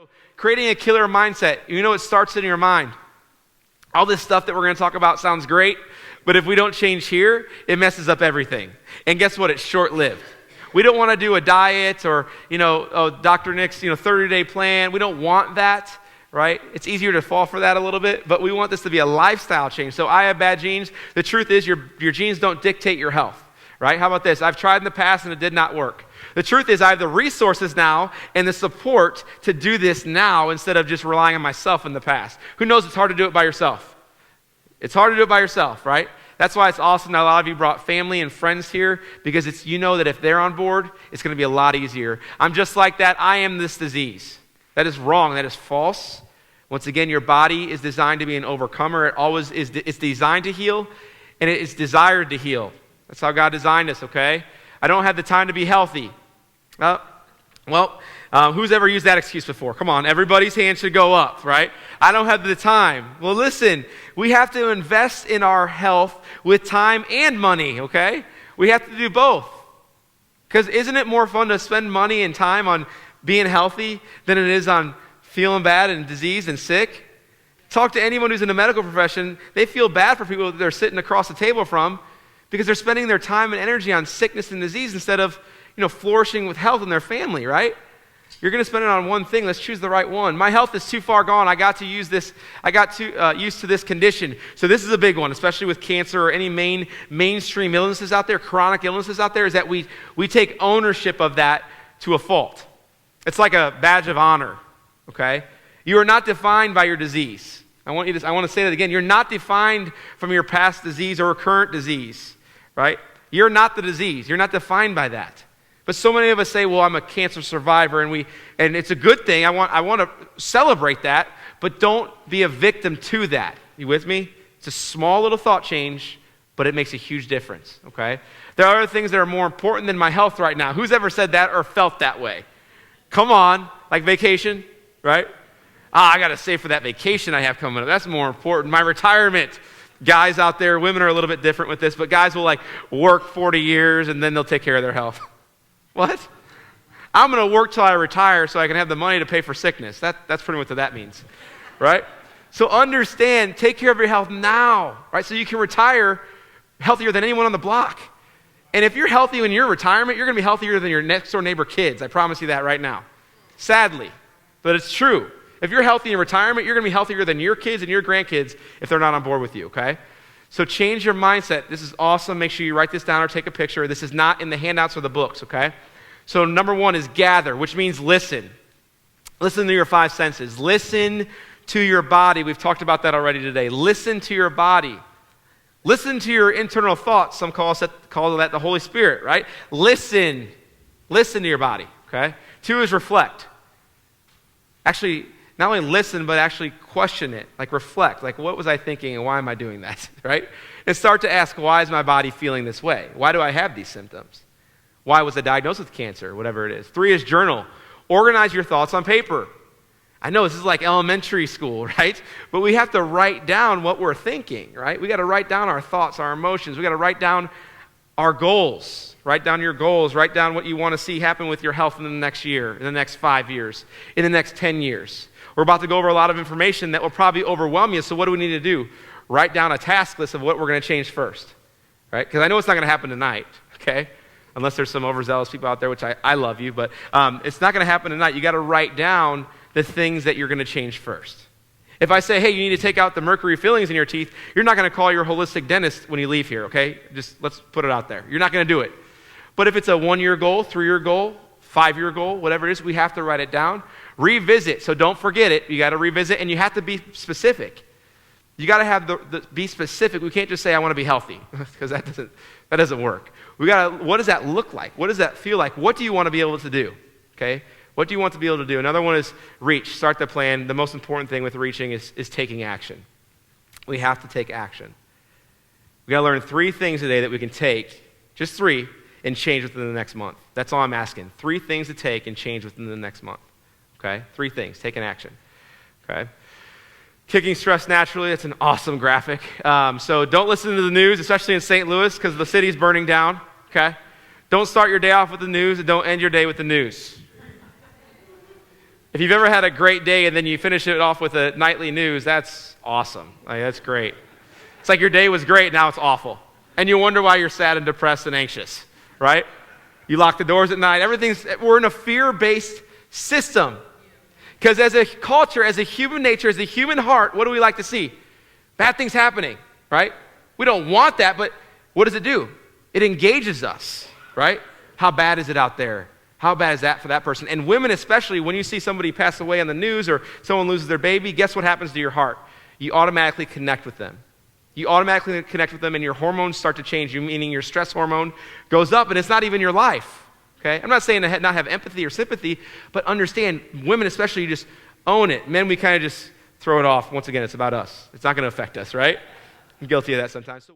So creating a killer mindset, it starts in your mind. All this stuff that we're going to talk about sounds great, but if we don't change here, it messes up everything. And guess what? It's short-lived. We don't want to do a diet or, Dr. Nick's, 30-day plan. We don't want that, right? It's easier to fall for that a little bit, but we want this to be a lifestyle change. So I have bad genes. The truth is your genes don't dictate your health, right? How about this? I've tried in the past and it did not work. The truth is I have the resources now and the support to do this now instead of just relying on myself in the past. Who knows it's hard to do it by yourself? It's hard to do it by yourself, right? That's why it's awesome that a lot of you brought family and friends here, because that if they're on board, it's going to be a lot easier. I'm just like that. I am this disease. That is wrong. That is false. Once again, your body is designed to be an overcomer. It always is. It's designed to heal, and it is desired to heal. That's how God designed us, okay? I don't have the time to be healthy. Who's ever used that excuse before? Come on, everybody's hand should go up, right? I don't have the time. Well, listen, we have to invest in our health with time and money, okay? We have to do both. Because isn't it more fun to spend money and time on being healthy than it is on feeling bad and diseased and sick? Talk to anyone who's in the medical profession. They feel bad for people that they're sitting across the table from because they're spending their time and energy on sickness and disease instead of flourishing with health in their family, right? You're going to spend it on one thing. Let's choose the right one. My health is too far gone. I got used to this condition. So this is a big one, especially with cancer or any mainstream illnesses out there, chronic illnesses out there, is that we take ownership of that to a fault. It's like a badge of honor, okay? You are not defined by your disease. I want to say that again. You're not defined from your past disease or current disease, right? You're not the disease. You're not defined by that. But so many of us say, well, I'm a cancer survivor, and it's a good thing. I want to celebrate that, but don't be a victim to that. You with me? It's a small little thought change, but it makes a huge difference, okay? There are other things that are more important than my health right now. Who's ever said that or felt that way? Come on, like vacation, right? I got to save for that vacation I have coming up. That's more important. My retirement. Guys out there, women are a little bit different with this, but guys will work 40 years and then they'll take care of their health. What? I'm going to work till I retire so I can have the money to pay for sickness. That's pretty much what that means, right? So understand, take care of your health now, right? So you can retire healthier than anyone on the block. And if you're healthy in your retirement, you're going to be healthier than your next door neighbor kids. I promise you that right now. Sadly, but it's true. If you're healthy in retirement, you're going to be healthier than your kids and your grandkids if they're not on board with you, okay? So change your mindset. This is awesome. Make sure you write this down or take a picture. This is not in the handouts or the books, okay? So number one is gather, which means listen. Listen to your five senses. Listen to your body. We've talked about that already today. Listen to your body. Listen to your internal thoughts. Some call that the Holy Spirit, right? Listen. Listen to your body, okay? Two is reflect. Actually, not only listen, but actually question it, reflect, what was I thinking and why am I doing that, right? And start to ask, why is my body feeling this way? Why do I have these symptoms? Why was I diagnosed with cancer, whatever it is? Three is journal. Organize your thoughts on paper. I know this is like elementary school, right? But we have to write down what we're thinking, right? We got to write down our thoughts, our emotions. We got to write down our goals. Write down your goals. Write down what you want to see happen with your health in the next year, in the next 5 years, in the next 10 years. We're about to go over a lot of information that will probably overwhelm you, so what do we need to do? Write down a task list of what we're going to change first, right? Because I know it's not going to happen tonight, okay? Unless there's some overzealous people out there, which I love you, but it's not going to happen tonight. You got to write down the things that you're going to change first. If I say, hey, you need to take out the mercury fillings in your teeth, you're not going to call your holistic dentist when you leave here, okay? Just let's put it out there. You're not going to do it. But if it's a 1-year goal, 3-year goal, 5-year goal, whatever it is, we have to write it down. Revisit, so don't forget it. You got to revisit, and you have to be specific. You got to have be specific. We can't just say, I want to be healthy, because that doesn't work. What does that look like? What does that feel like? What do you want to be able to do, okay? What do you want to be able to do? Another one is reach. Start the plan. The most important thing with reaching is taking action. We have to take action. We got to learn 3 things today that we can take, just 3, and change within the next month. That's all I'm asking. 3 things to take and change within the next month. Okay? 3 things. Take an action. Okay? Kicking stress naturally. That's an awesome graphic. So don't listen to the news, especially in St. Louis, because the city's burning down. Okay? Don't start your day off with the news, and don't end your day with the news. If you've ever had a great day and then you finish it off with a nightly news, that's awesome. Like, that's great. It's like your day was great, now it's awful. And you wonder why you're sad and depressed and anxious, right? You lock the doors at night. We're in a fear-based system. Because as a culture, as a human nature, as a human heart, what do we like to see? Bad things happening, right? We don't want that, but what does it do? It engages us, right? How bad is it out there? How bad is that for that person? And women especially, when you see somebody pass away on the news or someone loses their baby, guess what happens to your heart? You automatically connect with them. You automatically connect with them and your hormones start to change, meaning your stress hormone goes up and it's not even your life, okay? I'm not saying to not have empathy or sympathy, but understand, women especially, you just own it. Men, we kind of just throw it off. Once again, it's about us. It's not going to affect us, right? I'm guilty of that sometimes.